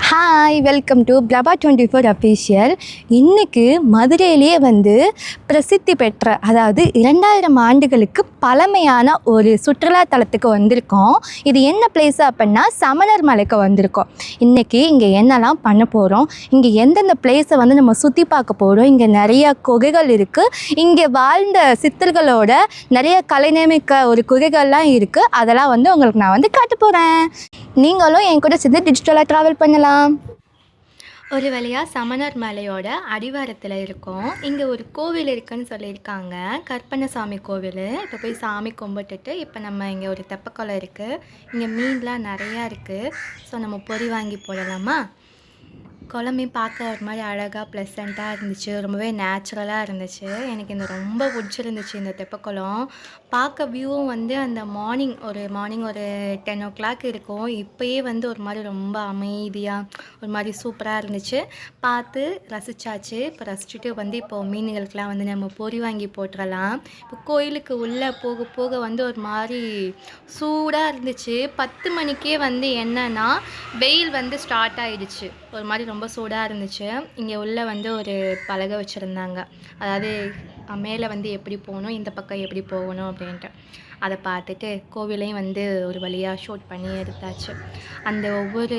Hi welcome to Prabha 24 official. இன்றைக்கி மதுரையிலேயே பிரசித்தி பெற்ற, அதாவது 2000 ஆண்டுகளுக்கு பழமையான ஒரு சுற்றுலாத்தலத்துக்கு வந்திருக்கோம். இது என்ன பிளேஸ் அப்படின்னா சமணர் மலைக்கு வந்திருக்கோம். இன்றைக்கி இங்கே என்னெல்லாம் பண்ண போகிறோம், இங்கே எந்தெந்த பிளேஸை நம்ம சுற்றி பார்க்க போகிறோம், இங்கே நிறைய குகைகள் இருக்குது, இங்கே வாழ்ந்த சித்தர்களோட நிறைய கலைநமிக்க ஒரு குகைகள்லாம் இருக்குது. அதெல்லாம் உங்களுக்கு நான் காட்ட போகிறேன். நீங்களும் என் கூட சேர்ந்து டிஜிட்டலாக ட்ராவல் பண்ணலாம். ஒரு வழியாக சமணர் மலையோட அடிவாரத்தில் இருக்கோம். இங்கே ஒரு கோவில் இருக்குன்னு சொல்லியிருக்காங்க, கற்பனசாமி கோவில். இப்போ போய் சாமி கும்பிட்டுட்டு இப்போ நம்ம இங்கே ஒரு தெப்பக்குளம் இருக்குது, இங்கே மீன்லாம் நிறையா இருக்குது. ஸோ நம்ம பொறி வாங்கி போடலாமா? குழம்பு பார்க்க ஒரு மாதிரி அழகாக ப்ளசண்ட்டாக இருந்துச்சு, ரொம்பவே நேச்சுரலாக இருந்துச்சு. எனக்கு இந்த ரொம்ப பிடிச்சிருந்துச்சு இந்த தெப்பக்குளம். பார்க்க வியூவும் அந்த மார்னிங் ஒரு 10 o'clock இருக்கும். இப்போயே ஒரு மாதிரி ரொம்ப அமைதியாக ஒரு மாதிரி சூப்பராக இருந்துச்சு. பார்த்து ரசித்தாச்சு. இப்போ ரசிச்சுட்டு இப்போது மீன்களுக்கெலாம் நம்ம பொறி வாங்கி போட்டுடலாம். இப்போ கோயிலுக்கு உள்ளே போக போக ஒரு மாதிரி சூடாக இருந்துச்சு. 10 மணிக்கே என்னன்னா வெயில் ஸ்டார்ட் ஆகிடுச்சு. ஒரு மாதிரி ரொம்ப சூடாக இருந்துச்சு. இங்கே உள்ளே ஒரு பலகை வச்சுருந்தாங்க, அதாவது மேலே எப்படி போகணும், இந்த பக்கம் எப்படி போகணும் அப்படின்ட்டு. அதை பார்த்துட்டு கோவிலையும் ஒரு வழியாக ஷூட் பண்ணி எடுத்தாச்சு. அந்த ஒவ்வொரு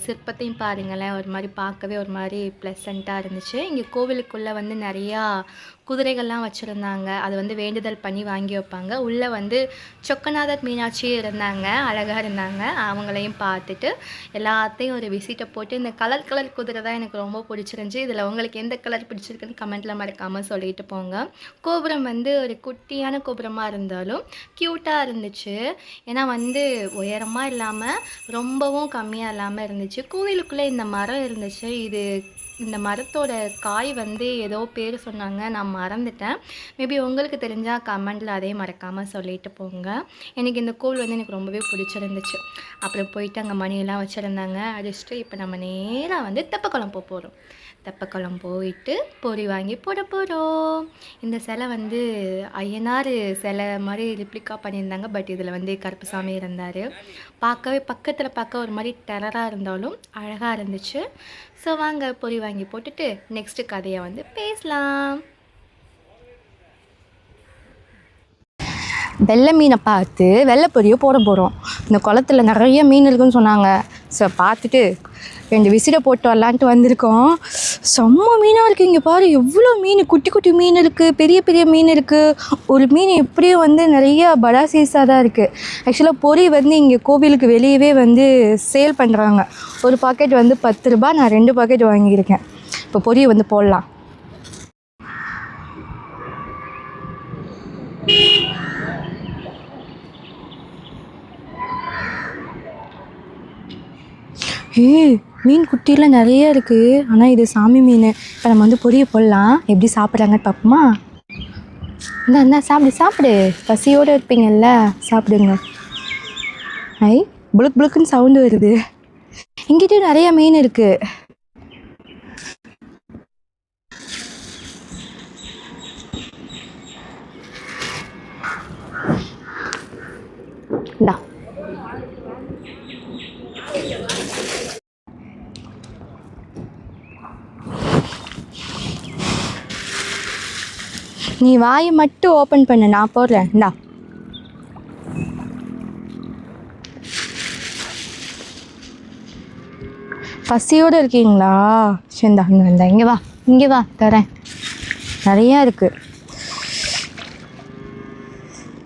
சிற்பத்தையும் பாருங்களேன், ஒரு மாதிரி பார்க்கவே ஒரு மாதிரி ப்ளசண்ட்டாக இருந்துச்சு. இங்கே கோவிலுக்குள்ளே நிறையா குதிரைகள்லாம் வச்சுருந்தாங்க. அது வேண்டுதல் பண்ணி வாங்கி வைப்பாங்க. உள்ளே சொக்கநாதர் மீனாட்சி இருந்தாங்க, அழகாக இருந்தாங்க. அவங்களையும் பார்த்துட்டு எல்லாத்தையும் ஒரு விசிட்டை போட்டு, இந்த கலர் குதிரை தான் எனக்கு ரொம்ப பிடிச்சிருந்துச்சி. இதில் உங்களுக்கு எந்த கலர் பிடிச்சிருக்குன்னு கமெண்ட்டில் மறக்காமல் சொல்லிட்டு போங்க. கோபுரம் ஒரு குட்டியான கோபுரமாக இருந்தாலும் க்யூட்டாக இருந்துச்சு. ஏன்னா உயரமாக இல்லாமல் ரொம்பவும் கம்மியாக இல்லாமல் இருந்துச்சு. கோவிலுக்குள்ளே இந்த மரம் இருந்துச்சு. இந்த மரத்தோட காய் ஏதோ பேர் சொன்னாங்க, நான் மறந்துட்டேன். மேபி உங்களுக்கு தெரிஞ்சால் கமெண்டில் அதே மறக்காமல் சொல்லிட்டு போங்க. எனக்கு இந்த கோவில் எனக்கு ரொம்பவே பிடிச்சிருந்துச்சு. அப்புறம் போயிட்டு அங்கே மணியெல்லாம் வச்சுருந்தாங்க. அடிச்சுட்டு இப்போ நம்ம நேராக தெப்பக்குளம் போக போகிறோம். தெப்பக்குளம் போயிட்டு பொறி வாங்கி போட போகிறோம். இந்த சிலை ஐயனார் சிலை மாதிரி ரிப்ளிக்கா பண்ணியிருந்தாங்க. பட் இதில் கருப்புசாமி இருந்தார். பார்க்கவே பக்கத்தில் பார்க்க ஒரு மாதிரி டெரராக இருந்தாலும் அழகாக இருந்துச்சு. ஸோ வாங்க பொறி வாங்கி போட்டுட்டு நெக்ஸ்ட்டு கதையை பேசலாம். வெள்ளை மீனை பார்த்து வெள்ளை பொரியை போட போகிறோம். இந்த குளத்தில் நிறைய மீன் இருக்குன்னு சொன்னாங்க. ஸோ பார்த்துட்டு 2 விசிறை போட்டு வரலான்ட்டு வந்திருக்கோம். செம்ம மீனாக இருக்குது. இங்கே பாரு எவ்வளோ மீன், குட்டி குட்டி மீன் இருக்குது, பெரிய பெரிய மீன் இருக்குது. ஒரு மீன் எப்படியும் நிறையா படா சைஸாக தான் இருக்குது. ஆக்சுவலாக பொரி இங்கே கோவிலுக்கு வெளியவே சேல் பண்ணுறாங்க. ஒரு பாக்கெட் 10 ரூபாய். நான் 2 பாக்கெட் வாங்கியிருக்கேன். இப்போ பொரியை போடலாம். மீன் குட்டியெல்லாம் நிறைய இருக்குது. ஆனால் இது சாமி மீன். இப்போ நம்ம பொரிய போடலாம். எப்படி சாப்பிட்றாங்கன்னு பார்ப்போமா? இந்தா சாப்பிடு. பசியோடு இருப்பீங்கள்ல, சாப்பிடுங்க. புளுக் புளுக்குன்னு சவுண்டு வருது. இங்கிட்ட நிறைய மீன் இருக்குது. இந்தா நீ வாயை மட்டும் ஓப்பன் பண்ணு, நான் போடுறேன். இந்தா பசியோடு இருக்கீங்களா? சரிந்தா இந்தா இங்கே வா தரேன். நிறையா இருக்குது.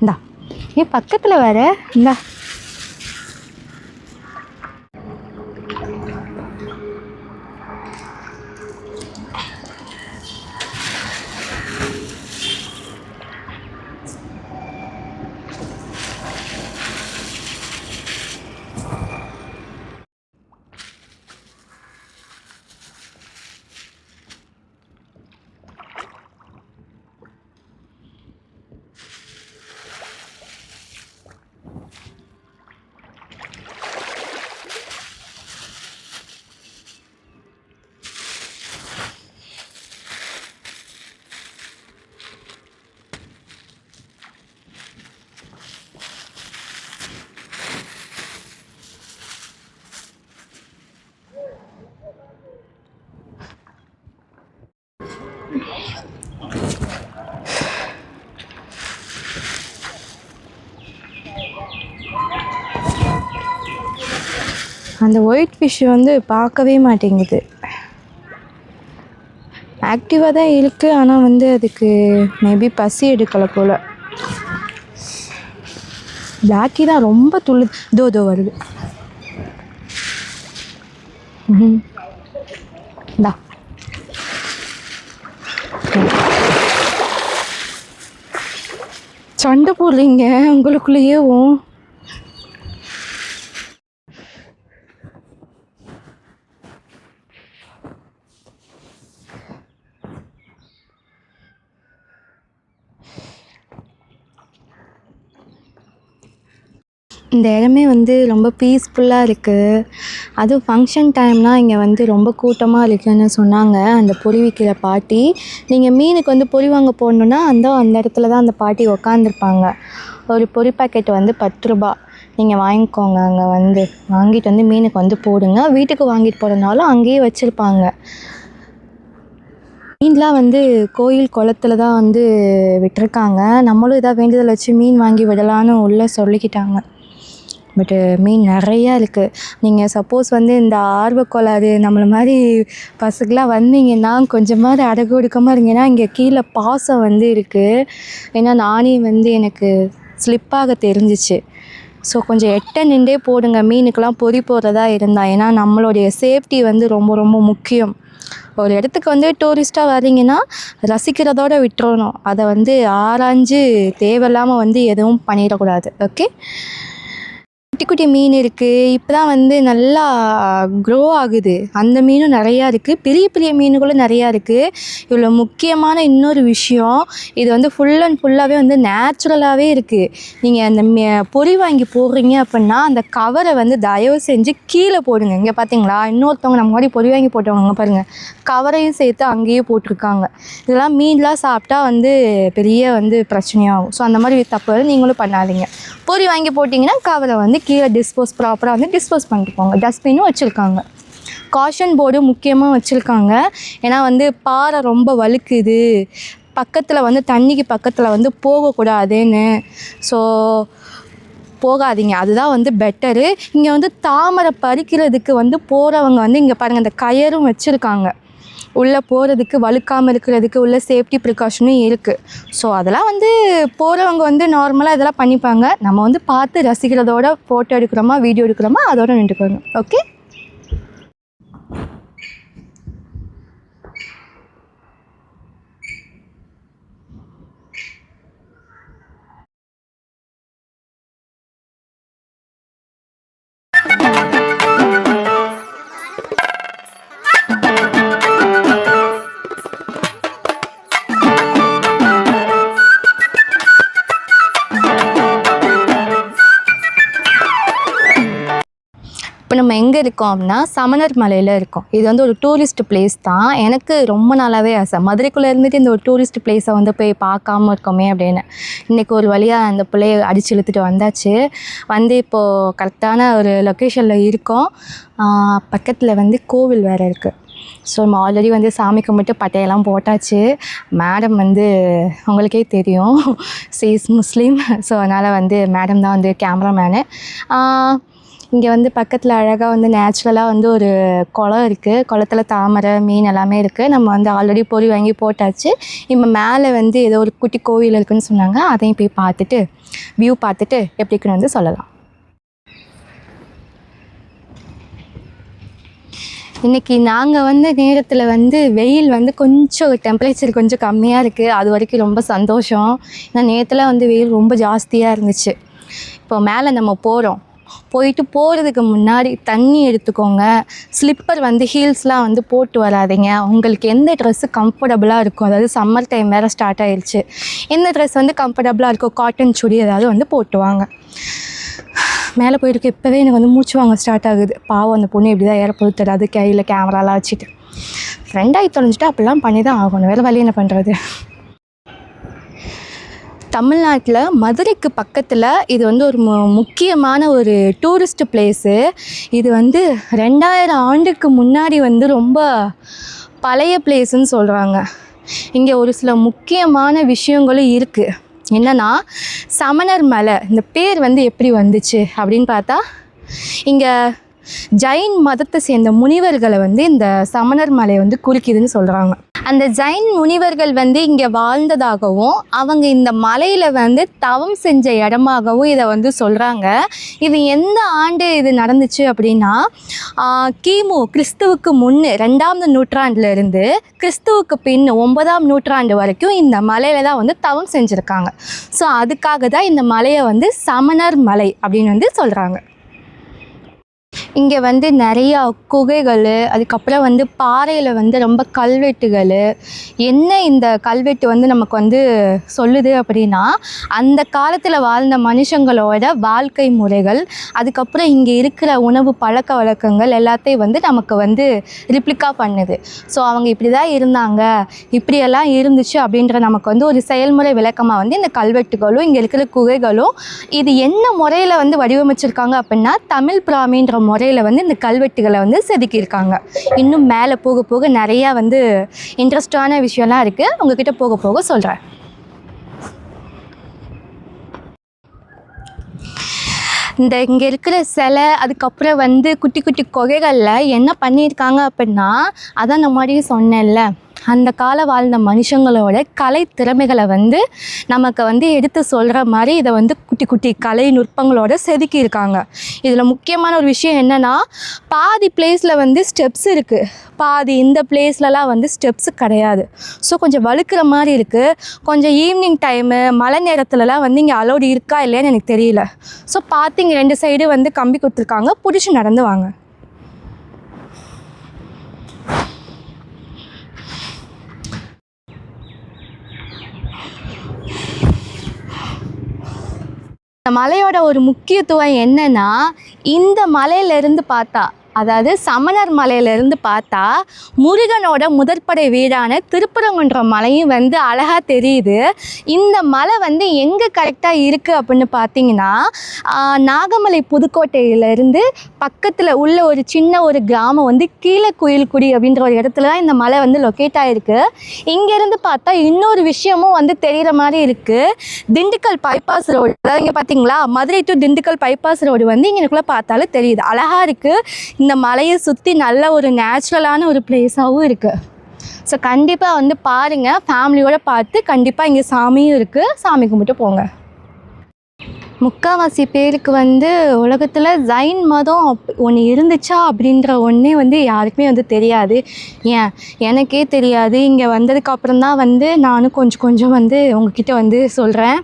இந்தா பக்கத்தில் வர. இந்தா அந்த ஒயிட் ஃபிஷ் வந்து பார்க்கவே மாட்டேங்குது. ஆக்டிவாக தான் இருக்குது, ஆனால் வந்து அதுக்கு மேபி பசி எடுக்கலை போல். பிளாக்கி தான் ரொம்ப துள்ளு. தோ வருது. இந்தா சண்டை போடுறீங்க உங்களுக்குள்ளேயேவும். இந்த இடமே வந்து ரொம்ப பீஸ்ஃபுல்லாக இருக்குது. அதுவும் ஃபங்க்ஷன் டைம்னால் இங்கே வந்து ரொம்ப கூட்டமாக இருக்குதுன்னு சொன்னாங்க அந்த பொரி விற்கிற பாட்டி. நீங்கள் மீனுக்கு வந்து பொரி வாங்க போடணுன்னா அந்த இடத்துல தான் அந்த பாட்டி உக்காந்துருப்பாங்க. ஒரு பொரி பாக்கெட் வந்து 10 ரூபா. நீங்கள் வாங்கிக்கோங்க. அங்கே வந்து வாங்கிட்டு வந்து மீனுக்கு வந்து போடுங்க. வீட்டுக்கு வாங்கிட்டு போகிறதுனாலும் அங்கேயே வச்சுருப்பாங்க. மீன்லாம் வந்து கோயில் குளத்துல தான் வந்து விட்டுருக்காங்க. நம்மளும் எதாவது வேண்டுதல் வச்சு மீன் வாங்கி விடலான்னு உள்ளே சொல்லிக்கிட்டாங்க. பட்டு மீன் நிறையா இருக்குது. நீங்கள் சப்போஸ் வந்து இந்த ஆர்வக்கோளாறு நம்மளை மாதிரி பசங்களாம் வந்தீங்கன்னா கொஞ்சமாவது அடகு ஒடுக்கமாக இருந்தீங்கன்னா இங்கே கீழே பாசம் வந்து இருக்குது. ஏன்னா நானே வந்து எனக்கு ஸ்லிப்பாக தெரிஞ்சிச்சு. ஸோ கொஞ்சம் எட்ட நின்றே போடுங்க மீனுக்கெலாம் பொறி போடுறதா இருந்தால். ஏன்னா நம்மளுடைய சேஃப்டி வந்து ரொம்ப ரொம்ப முக்கியம். ஒரு இடத்துக்கு வந்து டூரிஸ்ட்டாக வரீங்கன்னா ரசிக்கிறதோடு விட்டுறணும். அதை வந்து ஆராய்ஞ்சு தேவையில்லாமல் வந்து எதுவும் பண்ணிடக்கூடாது. ஓகே, குட்டி குட்டி மீன் இருக்குது. இப்போ தான் வந்து நல்லா க்ரோ ஆகுது. அந்த மீனும் நிறையா இருக்குது. பெரிய பெரிய மீன்களும் நிறையா இருக்குது. இவ்வளோ முக்கியமான இன்னொரு விஷயம், இது வந்து ஃபுல் அண்ட் ஃபுல்லாகவே வந்து நேச்சுரலாகவே இருக்குது. நீங்கள் அந்த பொரி வாங்கி போடுறீங்க அப்படின்னா அந்த கவரை வந்து தயவு செஞ்சு கீழே போடுங்க. இங்கே பார்த்தீங்களா, இன்னொருத்தவங்க நம்ம மாதிரி பொரி வாங்கி போட்டவங்க பாருங்கள், கவரையும் சேர்த்து அங்கேயே போட்டிருக்காங்க. இதெல்லாம் மீன்லாம் சாப்பிட்டா வந்து பெரிய வந்து பிரச்சனையாகும். ஸோ அந்த மாதிரி தப்பு நீங்களும் பண்ணாதீங்க. பொரி வாங்கி போட்டிங்கன்னா கவரை வந்து கீழே ப்ராப்பராக வந்து டிஸ்போஸ் பண்ணிட்டு போங்க. டஸ்ட்பினும் வச்சுருக்காங்க. காஷன் போர்டு முக்கியமாக வச்சுருக்காங்க. ஏன்னா வந்து பாறை ரொம்ப வழுக்குது, பக்கத்தில் வந்து தண்ணிக்கு பக்கத்தில் வந்து போகக்கூடாதுன்னு. ஸோ போகாதீங்க, அதுதான் வந்து பெட்டரு. இங்கே வந்து தாமரை பறிக்கிறதுக்கு வந்து போகிறவங்க வந்து இங்கே பாருங்கள் இந்த கயரும் வச்சுருக்காங்க. உள்ளே போகிறதுக்கு வழுக்காமல் இருக்கிறதுக்கு உள்ள சேஃப்டி ப்ரிகாஷனும் இருக்குது. ஸோ அதெல்லாம் வந்து போகிறவங்க வந்து நார்மலாக இதெல்லாம் பண்ணிப்பாங்க. நம்ம வந்து பார்த்து ரசிக்கிறதோட ஃபோட்டோ எடுக்கிறோமா வீடியோ எடுக்கிறோமா அதோட நின்றுக்கணும். ஓகே, இப்போ நம்ம எங்கே இருக்கோம் அப்படின்னா சமணர் மலையில் இருக்கோம். இது வந்து ஒரு டூரிஸ்ட் பிளேஸ் தான். எனக்கு ரொம்ப நாளாகவே ஆசை, மதுரைக்குள்ளே இருந்துட்டு இந்த ஒரு டூரிஸ்ட் பிளேஸை வந்து போய் பார்க்காம இருக்கோமே அப்படின்னு. இன்றைக்கி ஒரு வழியாக அந்த பிள்ளையை அடித்து இழுத்துட்டு வந்தாச்சு. வந்து இப்போது கரெக்டான ஒரு லொக்கேஷனில் இருக்கோம். பக்கத்தில் வந்து கோவில் வேறு இருக்குது. ஸோ நம்ம ஆல்ரெடி வந்து சாமி கும்பிட்டு பட்டையெல்லாம் போட்டாச்சு. மேடம் வந்து உங்களுக்கே தெரியும், சீஸ் முஸ்லீம். ஸோ அதனால் வந்து மேடம் தான் வந்து கேமராமேனு. இங்கே வந்து பக்கத்தில் அழகாக வந்து நேச்சுரலாக வந்து ஒரு குளம் இருக்குது. குளத்துல தாமரை மீன் எல்லாமே இருக்குது. நம்ம வந்து ஆல்ரெடி பொரி வாங்கி போட்டாச்சு. இப்போ மேலே வந்து ஏதோ ஒரு குட்டி கோவில் இருக்குதுன்னு சொன்னாங்க. அதையும் போய் பார்த்துட்டு வியூ பார்த்துட்டு எப்படி இருக்குன்னு வந்து சொல்லலாம். இன்றைக்கி நாங்கள் வந்து நேரத்தில் வந்து வெயில் வந்து கொஞ்சம் டெம்பரேச்சர் கொஞ்சம் கம்மியாக இருக்குது. அது வரைக்கும் ரொம்ப சந்தோஷம். ஏன்னா நேரத்தில் வந்து வெயில் ரொம்ப ஜாஸ்தியாக இருந்துச்சு. இப்போ மேலே நம்ம போகிறதுக்கு முன்னாடி தண்ணி எடுத்துக்கோங்க. ஸ்லிப்பர் வந்து ஹீல்ஸ்லாம் வந்து போட்டு வராதிங்க. உங்களுக்கு எந்த ட்ரெஸ்ஸு கம்ஃபர்டபுளாக இருக்கும், அதாவது சம்மர் டைம் வேறு ஸ்டார்ட் ஆகிடுச்சு, எந்த ட்ரெஸ் வந்து கம்ஃபர்டபுளாக இருக்கோ காட்டன் சுடி ஏதாவது வந்து போட்டு வாங்க. மேலே போயிருக்கு. இப்போவே எனக்கு வந்து மூச்சு வாங்க ஸ்டார்ட் ஆகுது. பாவம் அந்த பொண்ணு இப்படி தான் ஏறப்போது தெரியாது, கையில் கேமராலாம் வச்சுட்டு. ஃப்ரெண்டாகி தொலைஞ்சிட்டு அப்படிலாம் பண்ணி தான் ஆகணும், வேறு வழி என்ன பண்ணுறது. தமிழ்நாட்டில் மதுரைக்கு பக்கத்தில் இது வந்து ஒரு முக்கியமான ஒரு டூரிஸ்ட் பிளேஸு. இது வந்து 2000 ஆண்டுக்கு முன்னாடி வந்து ரொம்ப பழைய பிளேஸுன்னு சொல்கிறாங்க. இங்கே ஒரு சில முக்கியமான விஷயங்களும் இருக்குது. என்னென்னா, சமணர் மலை இந்த பேர் வந்து எப்படி வந்துச்சு அப்படின்னு பார்த்தா, இங்கே ஜைன் மதத்தை சேர்ந்த முனிவர்களை வந்து இந்த சமணர் மலை வந்து குறிக்குதுன்னு சொல்கிறாங்க. அந்த ஜைன் முனிவர்கள் வந்து இங்கே வாழ்ந்ததாகவும் அவங்க இந்த மலையில் வந்து தவம் செஞ்ச இடமாகவும் இதை வந்து சொல்கிறாங்க. இது எந்த ஆண்டு இது நடந்துச்சு அப்படின்னா கிமு கிறிஸ்துவுக்கு முன்னு 2ஆம் நூற்றாண்டுலேருந்து கிறிஸ்துவுக்கு பின் 9ஆம் நூற்றாண்டு வரைக்கும் இந்த மலையில் தான் வந்து தவம் செஞ்சுருக்காங்க. ஸோ அதுக்காக தான் இந்த மலையை வந்து சமணர் மலை அப்படின்னு வந்து சொல்கிறாங்க. இங்கே வந்து நிறையா குகைகள், அதுக்கப்புறம் வந்து பாறையில் வந்து ரொம்ப கல்வெட்டுகள். என்ன இந்த கல்வெட்டு வந்து நமக்கு வந்து சொல்லுது அப்படின்னா அந்த காலத்தில் வாழ்ந்த மனுஷங்களோட வாழ்க்கை முறைகள், அதுக்கப்புறம் இங்கே இருக்கிற உணவு பழக்க வழக்கங்கள் எல்லாத்தையும் வந்து நமக்கு வந்து ரிப்ளிகா பண்ணுது. ஸோ அவங்க இப்படி தான் இருந்தாங்க, இப்படியெல்லாம் இருந்துச்சு அப்படின்ற நமக்கு வந்து ஒரு செயல்முறை விளக்கமாக வந்து இந்த கல்வெட்டுகளும் இங்கே இருக்கிற குகைகளும். இது என்ன முறையில் வந்து வடிவமைச்சிருக்காங்க அப்படின்னா தமிழ் பிராமின்ற முறையில் வந்து இந்த கல்வெட்டுகளை வந்து செதுக்கியிருக்காங்க. இன்னும் மேலே போக போக நிறையா வந்து இன்ட்ரெஸ்டான விஷயம்லாம் இருக்குது, உங்ககிட்ட போக போக சொல்கிறேன். இந்த இங்கே இருக்கிற சிலை, அதுக்கப்புறம் வந்து குட்டி குட்டி குகைகளில் என்ன பண்ணியிருக்காங்க அப்படின்னா அதான் நான் முன்னாடியே சொன்னேன்ல, அந்த கால வாழ்ந்த மனுஷங்களோட கலை திறமைகளை வந்து நமக்கு வந்து எடுத்து சொல்கிற மாதிரி இதை வந்து குட்டி குட்டி கலை நுட்பங்களோட செதுக்கியிருக்காங்க. இதில் முக்கியமான ஒரு விஷயம் என்னென்னா பாதி பிளேஸில் வந்து ஸ்டெப்ஸ் இருக்குது, பாதி இந்த பிளேஸ்லலாம் வந்து ஸ்டெப்ஸு கிடையாது. ஸோ கொஞ்சம் வழுக்கிற மாதிரி இருக்குது. கொஞ்சம் ஈவினிங் டைமு மழை நேரத்துலலாம் வந்து இங்கே அலோடு இருக்கா இல்லையான்னு எனக்கு தெரியல. ஸோ பார்த்து இங்கே 2 சைடு வந்து கம்பி கொடுத்துருக்காங்க, பிடிச்சி நடந்து வாங்க. இந்த மலையோட ஒரு முக்கியத்துவம் என்னன்னா இந்த மலையிலேருந்து பார்த்தா, அதாவது சமணர் மலையிலேருந்து பார்த்தா முருகனோட முதற்படை வீடான திருப்பரங்குன்றம் மலையும் வந்து அழகாக தெரியுது. இந்த மலை வந்து எங்கே கரெக்டாக இருக்குது அப்படின்னு பார்த்தீங்கன்னா நாகமலை புதுக்கோட்டையிலேருந்து பக்கத்தில் உள்ள ஒரு சின்ன ஒரு கிராமம் வந்து கீழக்குயில்குடி அப்படின்ற ஒரு இடத்துல தான் இந்த மலை வந்து லொக்கேட் ஆகிருக்கு. இங்கேருந்து பார்த்தா இன்னொரு விஷயமும் வந்து தெரிகிற மாதிரி இருக்குது. திண்டுக்கல் பைபாஸ் ரோடு, அதாவது இங்கே பார்த்தீங்களா Madurai to Dindigul bypass road வந்து இங்கேக்குள்ளே பார்த்தாலும் தெரியுது, அழகாக இருக்குது. இந்த மலையை சுற்றி நல்ல ஒரு நேச்சுரலான ஒரு பிளேஸாகவும் இருக்குது. ஸோ கண்டிப்பாக வந்து பாருங்கள், ஃபேமிலியோடு பார்த்து. கண்டிப்பாக இங்கே சாமியும் இருக்குது, சாமி கும்பிட்டு போங்க. முக்கால்வாசி பேருக்கு வந்து உலகத்தில் ஜைன் மதம் ஒன்று இருந்துச்சா அப்படின்ற ஒன்றே வந்து யாருக்குமே வந்து தெரியாது. ஏன் எனக்கே தெரியாது. இங்கே வந்ததுக்கப்புறம் தான் வந்து நானும் கொஞ்சம் வந்து உங்ககிட்ட வந்து சொல்கிறேன்.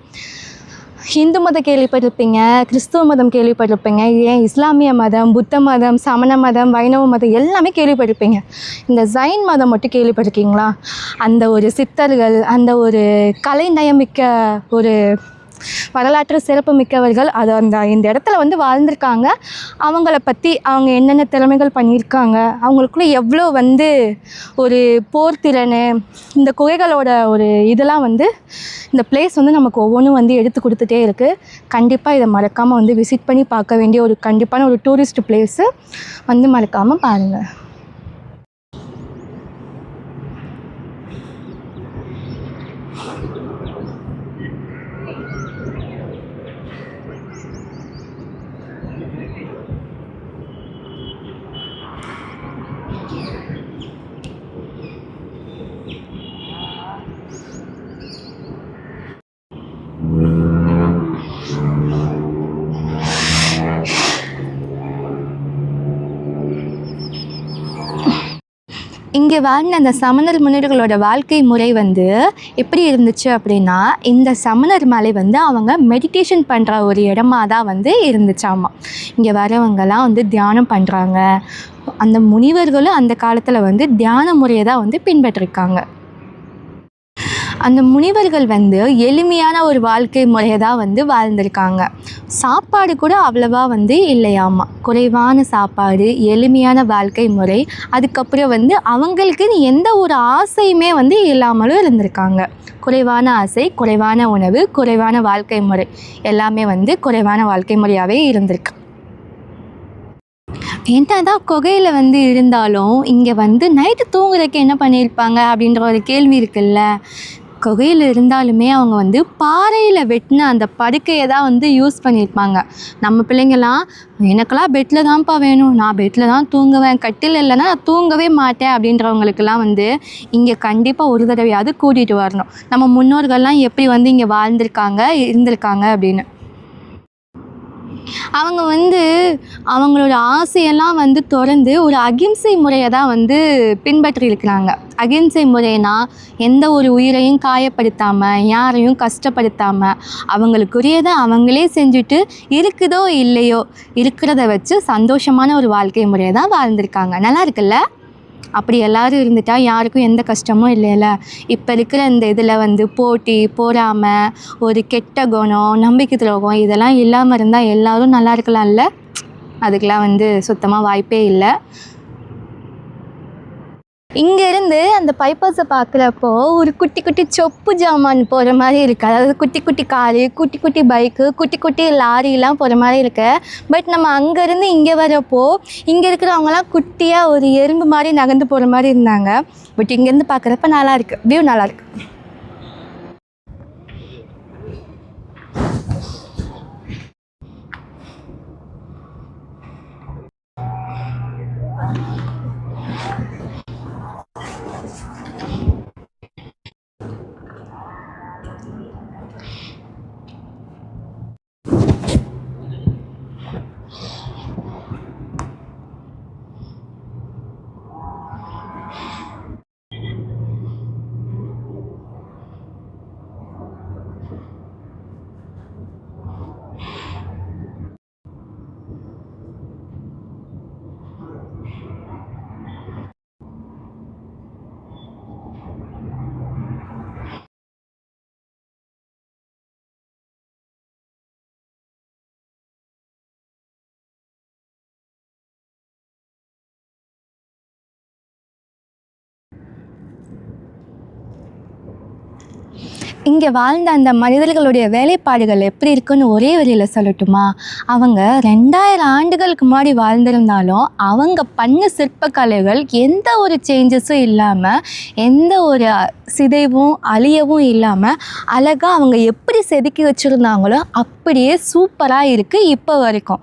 ஹிந்து மதம் கேள்விப்பட்டிருப்பீங்க, கிறிஸ்துவ மதம் கேள்விப்பட்டிருப்பீங்க, ஏன் இஸ்லாமிய மதம், புத்த மதம், சமண மதம், வைணவ மதம் எல்லாமே கேள்விப்பட்டிருப்பீங்க. இந்த ஜைன் மதம் மட்டும் கேள்விப்பட்டிருக்கீங்களா? அந்த ஒரு சித்தர்கள், அந்த ஒரு கலை நயமிக்க ஒரு வரலாற்று சிறப்பு மிக்கவர்கள், அது இந்த இடத்துல வந்து வாழ்ந்திருக்காங்க. அவங்கள பற்றி அவங்க என்னென்ன திறமைகள் பண்ணியிருக்காங்க, அவங்களுக்குள்ள எவ்வளோ வந்து ஒரு போர்த்திறன், இந்த குகைகளோட ஒரு இதெல்லாம் வந்து இந்த பிளேஸ் வந்து நமக்கு ஒவ்வொன்றும் வந்து எடுத்து கொடுத்துட்டே இருக்குது. கண்டிப்பாக இதை மறக்காமல் வந்து விசிட் பண்ணி பார்க்க வேண்டிய ஒரு கண்டிப்பான ஒரு டூரிஸ்ட் பிளேஸு, வந்து மறக்காமல் பாருங்கள். இங்கே வாழ்ந்த அந்த சமணர் முனிவர்களோட வாழ்க்கை முறை வந்து எப்படி இருந்துச்சு அப்படின்னா, இந்த சமணர் மலை வந்து அவங்க மெடிடேஷன் பண்ணுற ஒரு இடமா தான் வந்து இருந்துச்சாமா. இங்கே வரவங்கெல்லாம் வந்து தியானம் பண்ணுறாங்க. அந்த முனிவர்களும் அந்த காலத்தில் வந்து தியான முறையை தான் வந்து பின்பற்றிருக்காங்க. அந்த முனிவர்கள் வந்து எளிமையான ஒரு வாழ்க்கை முறையை தான் வந்து வாழ்ந்திருக்காங்க. சாப்பாடு கூட அவ்வளவா வந்து இல்லையாமா, குறைவான சாப்பாடு, எளிமையான வாழ்க்கை முறை. அதுக்கப்புறம் வந்து அவங்களுக்கு எந்த ஒரு ஆசையுமே வந்து இல்லாமலும் இருந்திருக்காங்க. குறைவான ஆசை, குறைவான உணவு, குறைவான வாழ்க்கை முறை, எல்லாமே வந்து குறைவான வாழ்க்கை முறையாகவே இருந்திருக்கு. என்னதான் குகையில் வந்து இருந்தாலும் இங்கே வந்து நைட்டு தூங்குறதுக்கு என்ன பண்ணியிருப்பாங்க அப்படின்ற ஒரு கேள்வி இருக்குல்ல. குகையில் இருந்தாலுமே அவங்க வந்து பாறையில் வெட்டின அந்த படுக்கையை தான் வந்து யூஸ் பண்ணியிருப்பாங்க. நம்ம பிள்ளைங்கள்லாம் எனக்கெல்லாம் பெட்டில் தான்ப்பா வேணும், நான் பெட்டில் தான் தூங்குவேன், கட்டில் இல்லைன்னா நான் தூங்கவே மாட்டேன் அப்படின்றவங்களுக்கெல்லாம் வந்து இங்கே கண்டிப்பாக ஒரு தடவையாவது கூட்டிகிட்டு வரணும். நம்ம முன்னோர்கள்லாம் எப்படி வந்து இங்கே வாழ்ந்திருக்காங்க இருந்திருக்காங்க அப்படின்னு. அவங்க வந்து அவங்களோட ஆசையெல்லாம் வந்து தொடர்ந்து ஒரு அகிம்சை முறையை தான் வந்து பின்பற்றியிருக்கிறாங்க. அகிம்சை முறைனா எந்த ஒரு உயிரையும் காயப்படுத்தாமல், யாரையும் கஷ்டப்படுத்தாமல், அவங்களுக்குரியதை அவங்களே செஞ்சுட்டு இருக்குதோ இல்லையோ இருக்கிறத வச்சு சந்தோஷமான ஒரு வாழ்க்கை முறையை தான் வாழ்ந்திருக்காங்க. நல்லா இருக்குல்ல? அப்படி எல்லோரும் இருந்துட்டால் யாருக்கும் எந்த கஷ்டமும் இல்லைல்ல. இப்போ இருக்கிற இந்த இதில் வந்து போட்டி, பொறாமை, ஒரு கெட்ட குணம், நம்பிக்கை துரோகம் இதெல்லாம் இல்லாமல் இருந்தால் எல்லோரும் நல்லா இருக்கலாம்ல. அதுக்கெலாம் வந்து சுத்தமாக வாய்ப்பே இல்லை. இங்கேருந்து அந்த பைபாஸை பார்க்குறப்போ ஒரு குட்டி குட்டி சொப்பு ஜாமான் போகிற மாதிரி இருக்குது. அதாவது குட்டி குட்டி காரு, குட்டி குட்டி பைக்கு, குட்டி குட்டி லாரிலாம் போகிற மாதிரி இருக்குது. பட் நம்ம அங்கேருந்து இங்கே வரப்போ இங்கே இருக்கிறவங்களாம் குட்டியாக ஒரு எறும்பு மாதிரி நகர்ந்து போகிற மாதிரி இருந்தாங்க. பட் இங்கேருந்து பார்க்குறப்ப நல்லாயிருக்கு, வியூ நல்லாயிருக்கு. இங்கே வாழ்ந்த அந்த மனிதர்களுடைய வேலைப்பாடுகள் எப்படி இருக்குன்னு ஒரே வரியில் சொல்லட்டுமா? அவங்க 2000 ஆண்டுகளுக்கு முன்னாடி வாழ்ந்திருந்தாலும் அவங்க பண்ண சிற்பக்கலைகள் எந்த ஒரு சேஞ்சஸும் இல்லாமல், எந்த ஒரு சிதைவும் அழியவும் இல்லாமல் அழகாக அவங்க எப்படி செதுக்கி வச்சுருந்தாங்களோ அப்படியே சூப்பராக இருக்குது இப்போ வரைக்கும்.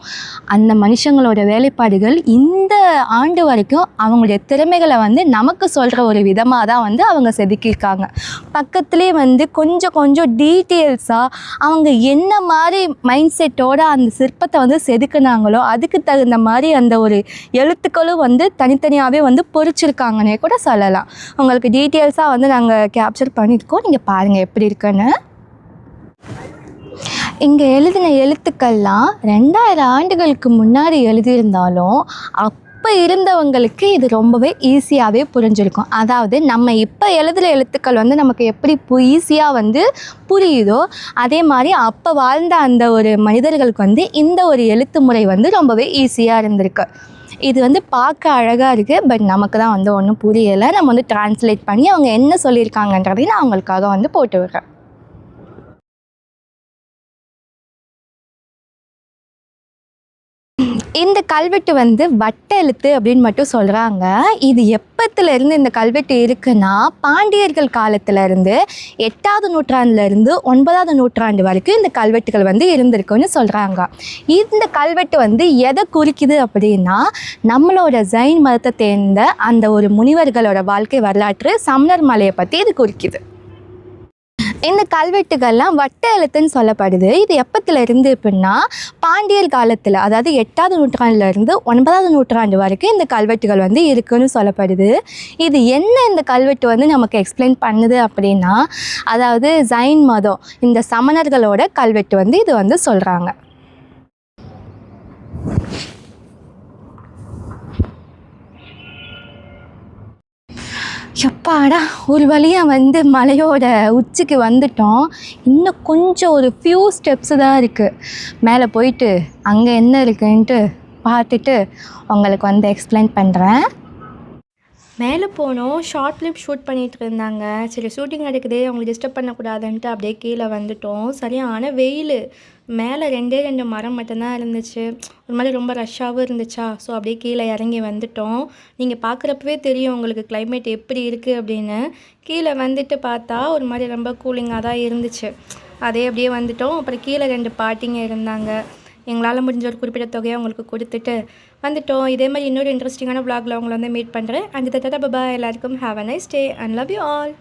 அந்த மனுஷங்களோட வேலைப்பாடுகள் இந்த ஆண்டு வரைக்கும் அவங்களுடைய திறமைகளை வந்து நமக்கு சொல்கிற ஒரு விதமாக தான் வந்து அவங்க செதுக்கியிருக்காங்க. பக்கத்துலேயே வந்து கொஞ்சம் கொஞ்சம் டீட்டெயில்ஸாக அவங்க என்ன மாதிரி மைண்ட் செட்டோடு அந்த சிற்பத்தை வந்து செதுக்குனாங்களோ அதுக்கு தகுந்த மாதிரி அந்த ஒரு எழுத்துக்களும் வந்து தனித்தனியாகவே வந்து பொறிச்சிருக்காங்கன்னே கூட சொல்லலாம். உங்களுக்கு டீட்டெயில்ஸாக வந்து நாங்கள் கேப்சர் பண்ணியிருக்கோம், நீங்கள் பாருங்கள் எப்படி இருக்குன்னு. இங்கே எழுதின எழுத்துக்கள்லாம் 2000 ஆண்டுகளுக்கு முன்னாடி எழுதியிருந்தாலும் அப்போ இருந்தவங்களுக்கு இது ரொம்பவே ஈஸியாகவே புரிஞ்சிருக்கும். அதாவது நம்ம இப்போ எழுதுகிற எழுத்துக்கள் வந்து நமக்கு எப்படி ஈஸியாக வந்து புரியுதோ அதே மாதிரி அப்போ வாழ்ந்த அந்த ஒரு மனிதர்களுக்கு வந்து இந்த ஒரு எழுத்து முறை வந்து ரொம்பவே ஈஸியாக இருந்திருக்கு. இது வந்து பார்க்க அழகாக இருக்குது, பட் நமக்கு தான் வந்து ஒன்றும் புரியலை. நம்ம வந்து டிரான்ஸ்லேட் பண்ணி அவங்க என்ன சொல்லியிருக்காங்கன்றதையும் நான் அவங்களுக்காக வந்து போட்டு விடுறேன். இந்த கல்வெட்டு வந்து வட்ட எழுத்து அப்படின்னு மட்டும் சொல்கிறாங்க. இது எப்பத்துலேருந்து இந்த கல்வெட்டு இருக்குன்னா பாண்டியர்கள் காலத்துலேருந்து 8ஆவது நூற்றாண்டுலேருந்து 9ஆவது நூற்றாண்டு வரைக்கும் இந்த கல்வெட்டுகள் வந்து இருந்திருக்குன்னு சொல்கிறாங்க. இந்த கல்வெட்டு வந்து எதை குறிக்குது அப்படின்னா நம்மளோட ஜைன் மதத்தை சேர்ந்த அந்த ஒரு முனிவர்களோட வாழ்க்கை வரலாற்று சமணர் மலையை பற்றி இது குறிக்குது. இந்த கல்வெட்டுகள்லாம் வட்ட எழுத்துன்னு சொல்லப்படுது. இது எப்பத்துல இருந்து அப்படின்னா பாண்டியர் காலத்தில், அதாவது 8ஆவது நூற்றாண்டுலேருந்து 9ஆவது நூற்றாண்டு வரைக்கும் இந்த கல்வெட்டுகள் வந்து இருக்குன்னு சொல்லப்படுது. இது என்ன இந்த கல்வெட்டு வந்து நமக்கு எக்ஸ்பிளைன் பண்ணுது அப்படின்னா, அதாவது ஜைன் மதம் இந்த சமணர்களோட கல்வெட்டு வந்து இது வந்து சொல்கிறாங்க. எப்பாடா ஒரு வழியாக வந்து மலையோட உச்சிக்கு வந்துட்டோம். இன்னும் கொஞ்சம் ஒரு ஃபியூ ஸ்டெப்ஸு தான் இருக்குது. மேலே போயிட்டு அங்கே என்ன இருக்குன்ட்டு பார்த்துட்டு உங்களுக்கு வந்து எக்ஸ்பிளைன் பண்ணுறேன். மேலே போனோம். ஷார்ட் கிளிப் ஷூட் பண்ணிகிட்டு இருந்தாங்க. சரி ஷூட்டிங் நடக்குது, அவங்களை டிஸ்டர்ப் பண்ணக்கூடாதுன்ட்டு அப்படியே கீழே வந்துட்டோம். சரியான வெயில். மேலே 2 மரம் மட்டும்தான் இருந்துச்சு. ஒரு மாதிரி ரொம்ப ரஷ்ஷாகவும் இருந்துச்சா, ஸோ அப்படியே கீழே இறங்கி வந்துட்டோம். நீங்கள் பார்க்குறப்பவே தெரியும் உங்களுக்கு கிளைமேட் எப்படி இருக்குது அப்படின்னு. கீழே வந்துட்டு பார்த்தா ஒரு மாதிரி ரொம்ப கூலிங்காக தான் இருந்துச்சு. அதே அப்படியே வந்துட்டோம். அப்புறம் கீழே 2 பாட்டிங்க இருந்தாங்க. எங்களால் முடிஞ்ச ஒரு குறிப்பிட்ட தொகையை அவங்களுக்கு கொடுத்துட்டு வந்துட்டோம். இதே மாதிரி இன்னொரு இன்ட்ரெஸ்டிங்கான vlogல உங்களை வந்து மீட் பண்ணுறேன். அண்ட் தட்டா பாய். எல்லாருக்கும் have a nice day and love you all.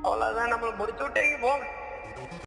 அவ்வளோதான், நம்ம முடிச்சு விட்டீங்க போங்க.